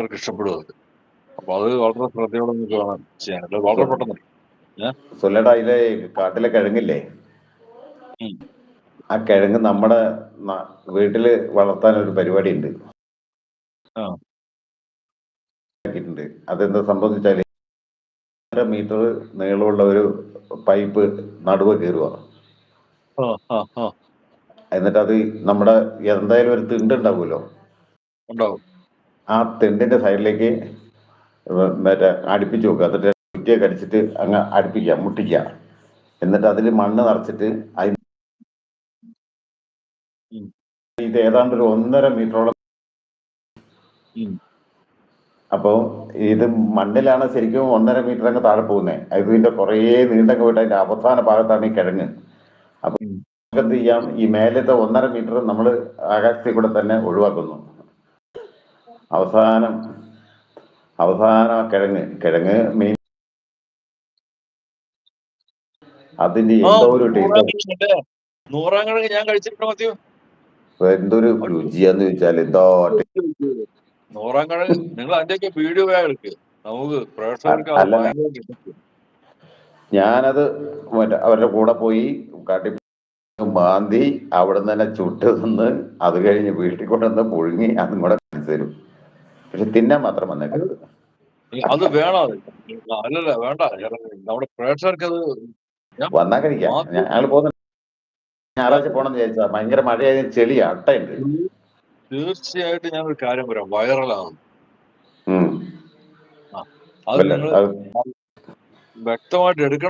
അവർക്ക് ഇഷ്ടപ്പെടും അത്. അപ്പൊ അത് വളരെ ശ്രദ്ധയോടെ നമുക്ക് വേണം ചെയ്യാൻ. അത് വളരെ പെട്ടെന്ന്. സുല്ലേട്ടാ, അതിലെ കാട്ടിലെ കിഴങ്ങില്ലേ, ഉം. ആ കിഴങ്ങ് നമ്മുടെ വീട്ടില് വളർത്താൻ ഒരു പരിപാടി ഉണ്ട്. ആ. അതെന്താ സംഭവിച്ചാല് 1.5 മീറ്റർ നീളമുള്ള ഒരു പൈപ്പ് നടുവ് കയറുക. എന്നിട്ട് അത് നമ്മുടെ എന്തായാലും ഒരു തിണ്ട് ഉണ്ടാവുമല്ലോ, ഉണ്ടാവും. ആ തിണ്ടിന്റെ സൈഡിലേക്ക് മറ്റേ അടുപ്പിച്ച് വെക്കുക. എന്നിട്ട് കുറ്റിയൊക്കെ അടിച്ചിട്ട് അങ്ങ് അടുപ്പിക്കുക, മുട്ടിക്കുക. എന്നിട്ട് അതിൽ മണ്ണ് നിറച്ചിട്ട് ഇത് ഏതാണ്ട് ഒരു 1.5 മീറ്ററോളം. അപ്പോൾ ഇത് മണ്ണിലാണ് ശരിക്കും 1.5 മീറ്റർ അങ്ങ് താഴെ പോകുന്നത്. ഇതിന്റെ കുറേ നീണ്ടൊക്കെ പോയിട്ട് അതിന്റെ അവസാന ഭാഗത്താണ് ഈ കിഴങ്ങ്. അപ്പൊ എന്ത് ചെയ്യാം, ഈ മേലത്തെ 1.5 മീറ്റർ നമ്മൾ ആകാശത്തിൽ കൂടെ തന്നെ ഒഴിവാക്കുന്നു. അവസാന കിഴങ്ങ് മെയിൻ അതിന്റെ എന്തോ ഒരു ടേസ്റ്റ്. 100 കിഴങ്ങ് ഞാൻ കഴിച്ചിട്ടുണ്ട് മതിയോ. എന്തൊരു രുചിയാന്ന് ചോദിച്ചാൽ എന്തോ 100 കിഴങ്ങ്. നിങ്ങൾ അതിന്റെയൊക്കെ വീഡിയോ എടുക്കുക, നമുക്ക് പ്രേക്ഷകർക്ക് അത് ഭയങ്കര. ഞാനത് അവരുടെ കൂടെ പോയി കാട്ടി മാന്തി അവിടെ നിന്ന് തന്നെ ചുട്ട് നിന്ന് അത് കഴിഞ്ഞ് വീട്ടിൽ കൊണ്ടുവന്ന് പുഴുങ്ങി അതും കൂടെ തരും. പക്ഷെ തിന്നാൻ മാത്രം വന്നേക്കരുത്. അത് വേണം. അല്ലല്ല, വേണ്ട. നമ്മുടെ പ്രേക്ഷകർക്ക് അത് വന്നാ കഴിക്കാം. ഞങ്ങൾ പോകുന്ന ഞായറാഴ്ച പോണെന്ന് വിചാരിച്ചാ. ഭയങ്കര മഴയായ ചെളിയാ, അട്ടയുണ്ട്. തീർച്ചയായിട്ടും ഞാനൊരു കാര്യം പറയാം, വൈറലാകും. അത് നിങ്ങൾ വ്യക്തമായിട്ട് എടുക്കണം.